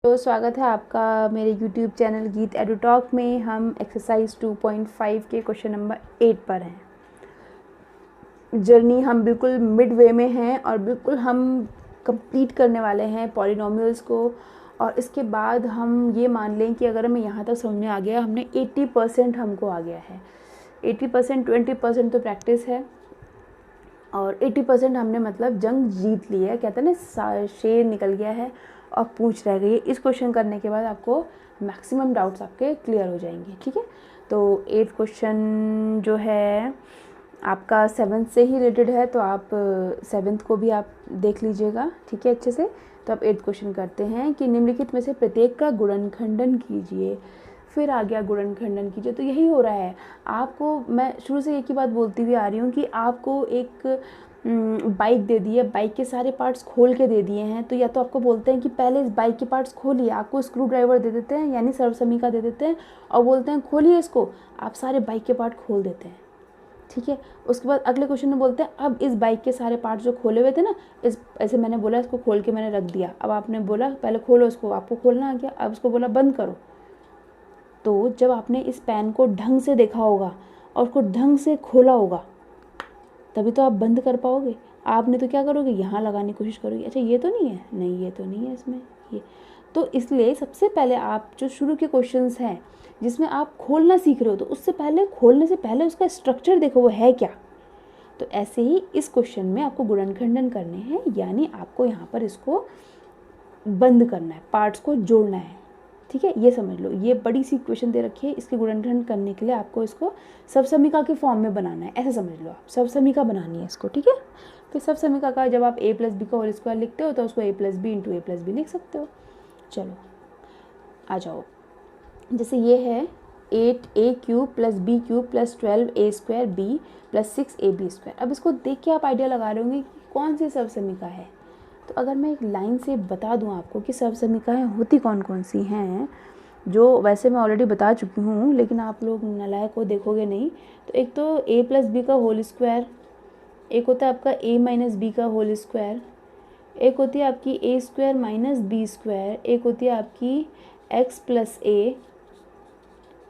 तो स्वागत है आपका मेरे YouTube चैनल गीत एडू टॉक में। हम एक्सरसाइज 2.5 के क्वेश्चन नंबर 8 पर हैं। जर्नी हम बिल्कुल मिड वे में हैं और बिल्कुल हम कंप्लीट करने वाले हैं पॉलिनोमियल्स को। और इसके बाद हम ये मान लें कि अगर हमें यहाँ तक समझ में आ गया, हमने 80% हमको आ गया है। 80%, 20% तो प्रैक्टिस है और 80% हमने मतलब जंग जीत ली है। कहते हैं ना, शेर निकल गया है और पूंछ रह गई है। इस क्वेश्चन करने के बाद आपको मैक्सिमम डाउट्स आपके क्लियर हो जाएंगे। ठीक है, तो 8th क्वेश्चन जो है आपका 7th से ही रिलेटेड है, तो आप 7th को भी आप देख लीजिएगा। ठीक है, अच्छे से। तो आप 8th क्वेश्चन करते हैं कि निम्नलिखित में से प्रत्येक का गुणनखंडन कीजिए। फिर आ गया गुणनखंडन कीजिए। तो यही हो रहा है आपको। मैं शुरू से एक ही बात बोलती हुई आ रही हूँ कि आपको एक बाइक दे दी है, बाइक के सारे पार्ट्स खोल के दे दिए हैं। तो या तो आपको बोलते हैं कि पहले इस बाइक के पार्ट्स खोलिए, आपको स्क्रू ड्राइवर दे देते हैं यानी सर्वसमिका दे देते हैं और बोलते हैं खोलिए इसको, आप सारे बाइक के पार्ट खोल देते हैं। ठीक है, उसके बाद अगले क्वेश्चन में बोलते हैं अब इस बाइक के सारे पार्ट्स जो खोले हुए थे ना, इस ऐसे मैंने बोला इसको खोल के मैंने रख दिया। अब आपने बोला पहले खोलो इसको, आपको खोलना आ गया। अब उसको बोला बंद करो। तो जब आपने इस पेन को ढंग से देखा होगा और उसको ढंग से खोला होगा तभी तो आप बंद कर पाओगे। आपने तो क्या करोगे, यहाँ लगाने की कोशिश करोगे, अच्छा ये तो नहीं है, नहीं ये तो नहीं है इसमें ये। तो इसलिए सबसे पहले आप जो शुरू के क्वेश्चंस हैं जिसमें आप खोलना सीख रहे हो, तो उससे पहले खोलने से पहले उसका स्ट्रक्चर देखो वो है क्या। तो ऐसे ही इस क्वेश्चन में आपको गुणनखंडन करने हैं, यानी आपको यहाँ पर इसको बंद करना है, पार्ट्स को जोड़ना है। ठीक है, ये समझ लो। ये बड़ी सी इक्वेशन दे रखी है, इसके गुणनखंड करने के लिए आपको इसको सबसमिका के फॉर्म में बनाना है। ऐसे समझ लो, आप सबसमिका बनानी है इसको। ठीक है, फिर सबसमिका का जब आप a + b का होल स्क्वायर लिखते हो तो उसको a + b × a + b लिख सकते हो। चलो आ जाओ, जैसे ये है 8a³ + b³ + 12a² b + 6ab²। अब इसको देख के आप आइडिया लगा रहे होंगे कि कौन सी सबसमिका है। तो अगर मैं एक लाइन से बता दूं आपको कि सबसमिकाएं होती कौन कौन सी हैं, जो वैसे मैं ऑलरेडी बता चुकी हूँ लेकिन आप लोग नालायक को देखोगे नहीं। तो एक तो a + b का होल स्क्वायर, एक होता है आपका a - b का होल स्क्वायर, एक होती है आपकी a² - b², एक होती है आपकी x + a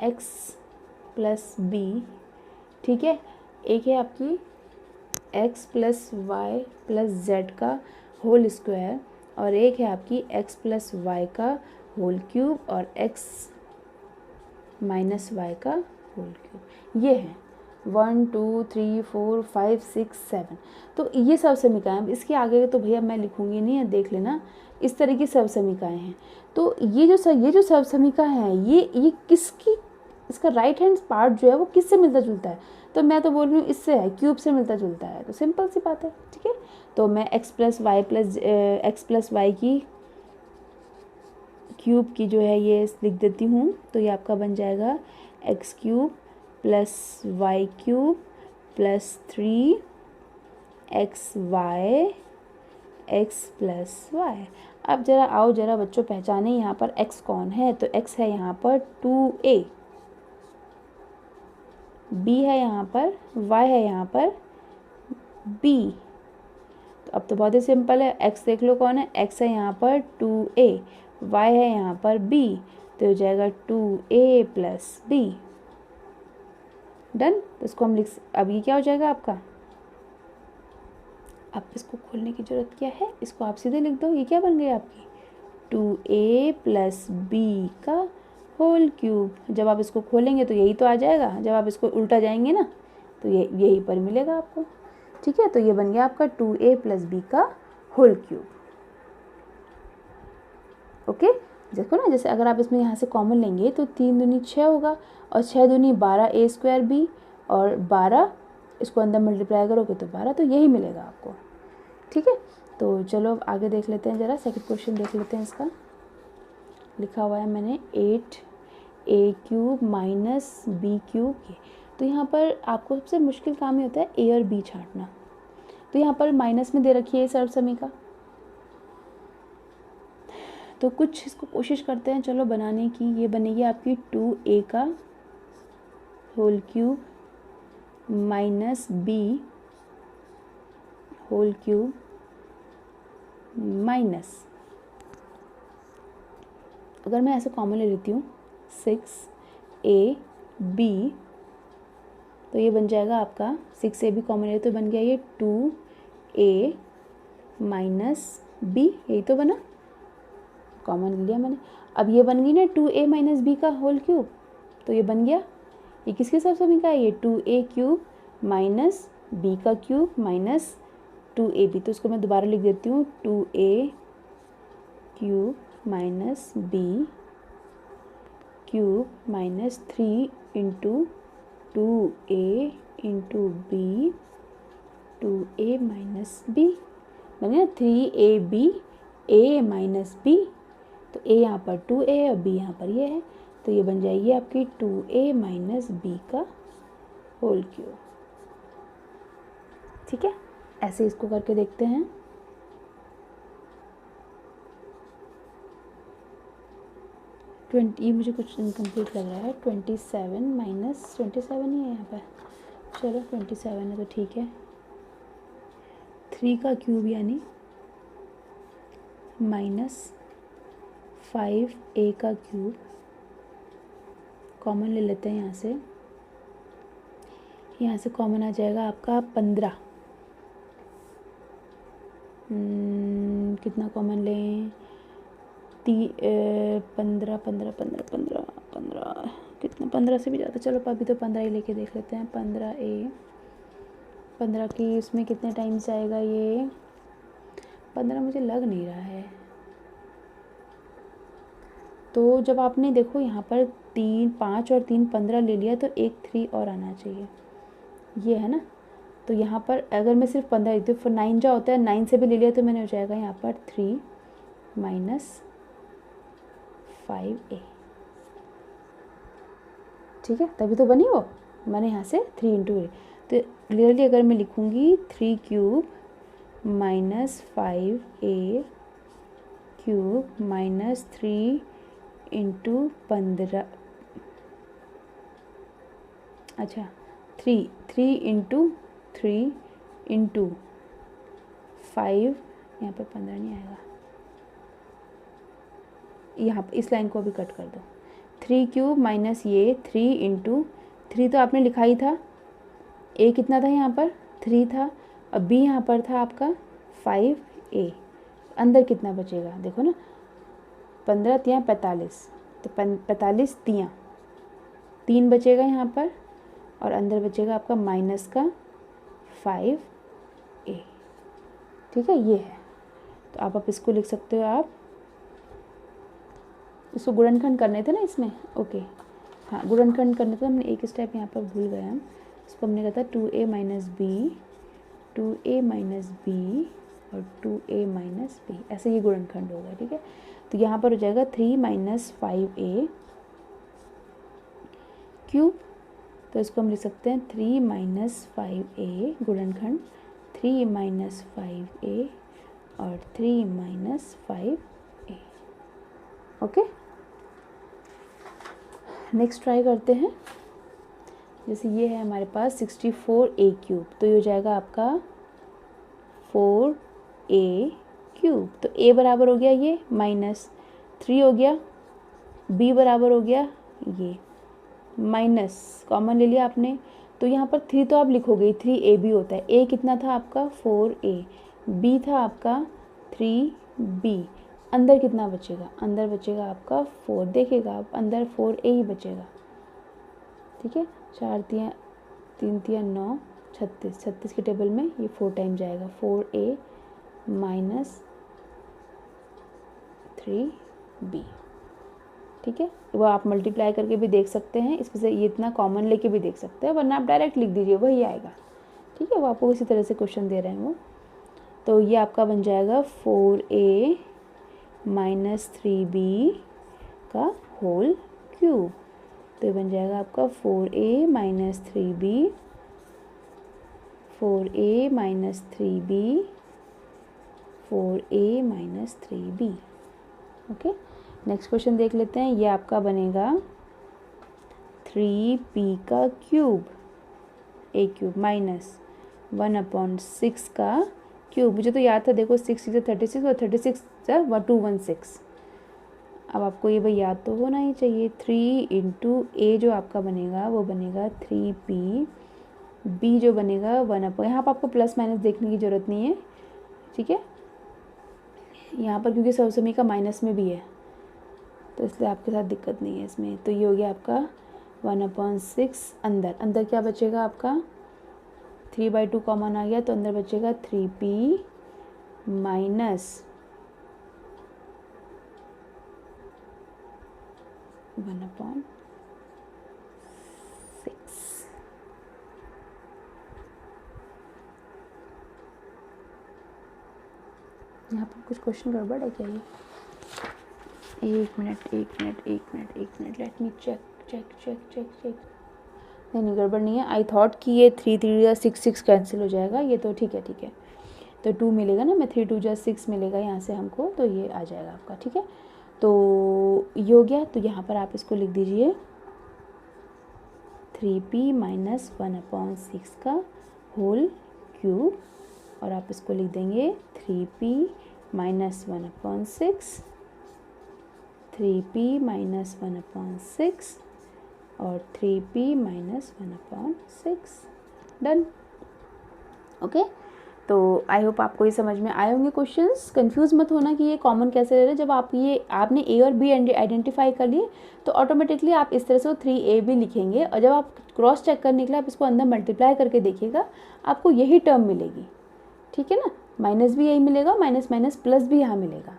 x + b। ठीक है, एक है आपकी x + y + z का होल स्क्वायर और एक है आपकी x + y का होल क्यूब और x - y का होल क्यूब। ये है 1 2 3 4 5 6 7। तो ये सब समीकरण, इसके आगे तो भैया मैं लिखूंगी नहीं है, देख लेना। इस तरह की सब समीकरण हैं। तो ये जो सब समीकरण है, ये किसकी, इसका राइट हैंड पार्ट जो है वो किससे मिलता जुलता है। तो मैं तो बोल रही हूँ इससे है, क्यूब से मिलता जुलता है। तो सिंपल सी बात है। ठीक है, तो मैं x + y की क्यूब की जो है ये लिख देती हूँ। तो ये आपका बन जाएगा x³ + y³ + 3xy x + y। अब जरा आओ, जरा बच्चों पहचाने यहाँ पर x कौन है। तो x है यहाँ पर 2a, b है यहाँ पर, y है यहाँ पर b। तो अब तो बहुत ही सिंपल है, x देख लो कौन है, x है यहाँ पर 2a, y है यहाँ पर b। तो हो जाएगा 2a + b। डन। तो इसको हम अब ये क्या हो जाएगा आपका, अब इसको खोलने की जरूरत क्या है, इसको आप सीधे लिख दो। ये क्या बन गई आपकी 2a + b का होल क्यूब। जब आप इसको खोलेंगे तो यही तो आ जाएगा, जब आप इसको उल्टा जाएंगे ना तो ये यही पर मिलेगा आपको। ठीक है, तो ये बन गया आपका 2a + b का होल क्यूब। ओके, देखो ना, जैसे अगर आप इसमें यहाँ से कॉमन लेंगे तो 3 दूनी 6 होगा और 6 दूनी 12a² b और 12 इसको अंदर मल्टीप्लाई करोगे तो 12, तो यही मिलेगा आपको। ठीक है, तो चलो अब आगे देख लेते हैं, ज़रा सेकंड क्वेश्चन देख लेते हैं। इसका लिखा हुआ है मैंने 8a³ - b³ के। तो यहाँ पर आपको सबसे मुश्किल काम ही होता है a और b छांटना। तो यहाँ पर माइनस में दे रखी है सर्वसमिका, तो कुछ इसको कोशिश करते हैं चलो बनाने की। ये बनेगी आपकी 2a का whole cube - b whole cube minus अगर मैं ऐसे कॉमन ले लेती हूँ 6ab, तो ये बन जाएगा आपका 6ab कॉमन ले तो बन गया ये 2a माइनस b, यही तो बना, कॉमन ले लिया मैंने। अब ये बन गई ना 2a माइनस b का होल क्यूब, तो ये बन गया, ये किसके साथ समीकरण है, ये 2a क्यूब माइनस b का क्यूब माइनस 2ab, तो इसको मैं दोबारा लिख देती हूँ 2a cube minus b cube minus 3 into 2a into b 2a minus b, बने ना 3ab a माइनस b, तो a यहाँ पर 2a और b यहाँ पर ये है, तो ये बन जाएगी आपकी 2a माइनस b का होल क्यूब। ठीक है, ऐसे इसको करके देखते हैं। ये मुझे कुछ इनकम्प्लीट लग रहा है, 27 माइनस 27 ही है यहाँ पर, चलो 27 है तो ठीक है। 3 का क्यूब यानी माइनस 5a का क्यूब, कॉमन ले लेते हैं यहाँ से कॉमन आ जाएगा आपका 15, कितना कॉमन लें, 15 कितना, 15 से भी ज़्यादा, चलो अभी तो 15 ही लेके देख लेते हैं। 15 की उसमें कितने टाइम्स आएगा, ये 15 मुझे लग नहीं रहा है, तो जब आपने देखो यहाँ पर 3 5 और 3 15 ले लिया, तो एक 3 और आना चाहिए, ये है ना, तो यहाँ पर अगर मैं सिर्फ 15 लिखती हूँ, 9 जो होता है 9 से भी ले लिया तो मैंने हो जाएगा यहाँ पर 3 माइनस 5a, ठीक है, तभी तो बनी वो, मैंने यहाँ से 3 इंटू ए, तो क्लियरली अगर मैं लिखूँगी 3 cube minus 5a cube minus 3 into 15, अच्छा 3 इंटू 3 इंटू 5, यहाँ पर 15 नहीं आएगा, यहाँ पर इस लाइन को भी कट कर दो, 3 क्यूब माइनस ये 3 इंटू 3 तो आपने लिखा ही था, a कितना था यहाँ पर 3 था, और b यहाँ पर था आपका 5a, अंदर कितना बचेगा देखो ना, 15 तियाँ 45, तो 45 तियाँ 3 बचेगा यहाँ पर, और अंदर बचेगा आपका माइनस का 5a, ठीक है, ये है, तो आप इसको लिख सकते हो, आप इसको गुणनखंड करने थे ना इसमें, ओके हाँ गुणनखंड करने थे, हमने एक स्टेप यहाँ पर भूल गए हम, इसको हमने कहा था 2a माइनस b और 2a माइनस b, ऐसे ये गुणनखंड होगा, ठीक है, तो यहाँ पर हो जाएगा 3 माइनस 5a क्यूब, तो इसको हम लिख सकते हैं 3 माइनस 5a गुणनखंड 3 माइनस 5a और 3 minus 5a, okay. Next try करते हैं, जैसे ये है हमारे पास 64a क्यूब, तो ये हो जाएगा आपका 4a क्यूब, तो a बराबर हो गया ये माइनस 3 हो गया, b बराबर हो गया ये माइनस, कॉमन ले लिया आपने, तो यहाँ पर 3 तो आप लिखोगे 3ab होता है, a कितना था आपका 4a, b था आपका 3b, अंदर कितना बचेगा, अंदर बचेगा आपका 4, देखेगा आप अंदर 4a ही बचेगा, ठीक है, 4 तियाँ 3 तियाँ 9 36 के टेबल में ये 4 टाइम जाएगा, 4a माइनस 3b, ठीक है, वो आप मल्टीप्लाई करके भी देख सकते हैं, इसमें से ये इतना कॉमन लेके भी देख सकते हैं, वरना आप डायरेक्ट लिख दीजिए वही आएगा, ठीक है, वो आपको इसी तरह से क्वेश्चन दे रहे हैं वो, तो ये आपका बन जाएगा 4a माइनस 3b का होल क्यूब, तो ये बन जाएगा आपका 4a minus 3b 4a minus 3b 4a minus 3b, okay. Next question देख लेते हैं, ये आपका बनेगा 3p का क्यूब a क्यूब माइनस 1/6 का क्यूब, मुझे तो याद था देखो 6 6 36 और 36 216, अब आपको ये भाई याद तो होना ही चाहिए, 3 इंटू ए जो आपका बनेगा वो बनेगा 3p, बी जो बनेगा 1/, यहाँ पर आपको प्लस माइनस देखने की ज़रूरत नहीं है, ठीक है। यहाँ पर क्योंकि सर्वसमी का माइनस में भी है तो इसलिए आपके साथ दिक्कत नहीं है इसमें। तो ये हो गया आपका 1/6, अंदर अंदर क्या बचेगा आपका, 3/2 कॉमन आ गया तो अंदर बचेगा 3p माइनस 1/6। यहाँ पर कुछ क्वेश्चन गड़बड़ है क्या ये? एक मिनट लेट मी चेक। नहीं गड़बड़ नहीं है। आई थॉट कि ये 3 3 या 6 6 कैंसिल हो जाएगा, ये तो ठीक है। तो 2 मिलेगा ना, मैं 3 2 जा 6 मिलेगा यहाँ से हमको, तो ये आ जाएगा आपका, ठीक है। तो ये हो गया, तो यहाँ पर आप इसको लिख दीजिए 3p माइनस 1/6 का होल क्यूब, और आप इसको लिख देंगे 3p माइनस 1/6, 3p माइनस 1/6 और 3p माइनस 1/6, डन। ओके, तो आई होप आपको ये समझ में आए होंगे क्वेश्चंस। कंफ्यूज मत होना कि ये कॉमन कैसे ले रहे हैं। जब आपने ए और बी आइडेंटिफाई कर लिए तो ऑटोमेटिकली आप इस तरह से 3a भी लिखेंगे, और जब आप क्रॉस चेक करने के लिए आप इसको अंदर मल्टीप्लाई करके देखिएगा, आपको यही टर्म मिलेगी, ठीक है ना। माइनस भी यही मिलेगा, माइनस माइनस प्लस भी यहाँ मिलेगा,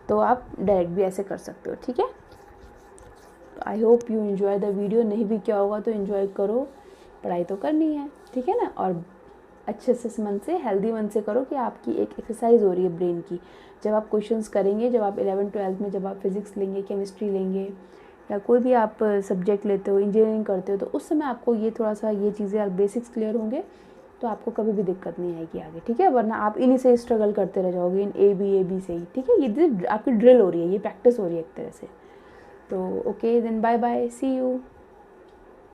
तो आप डायरेक्ट भी ऐसे कर सकते हो, ठीक है। तो I hope you enjoy the video. नहीं भी क्या होगा तो एंजॉय करो, पढ़ाई तो करनी है, ठीक है ना। और अच्छे से मन से, हेल्दी मन से करो कि आपकी एक एक्सरसाइज हो रही है ब्रेन की। जब आप क्वेश्चंस करेंगे, जब आप 11th 12th में जब आप फिज़िक्स लेंगे, केमिस्ट्री लेंगे, या कोई भी आप सब्जेक्ट लेते हो, इंजीनियरिंग करते हो, तो उस समय आपको ये थोड़ा सा ये चीज़ें बेसिक्स क्लियर होंगे तो आपको कभी भी दिक्कत नहीं आएगी आगे, ठीक है। वरना आप इन्हीं से स्ट्रगल करते रह जाओगे, इन ए बी से ही, ठीक है। ये आपकी ड्रिल हो रही है, ये प्रैक्टिस हो रही है एक तरह से। तो okay then, bye bye, see you.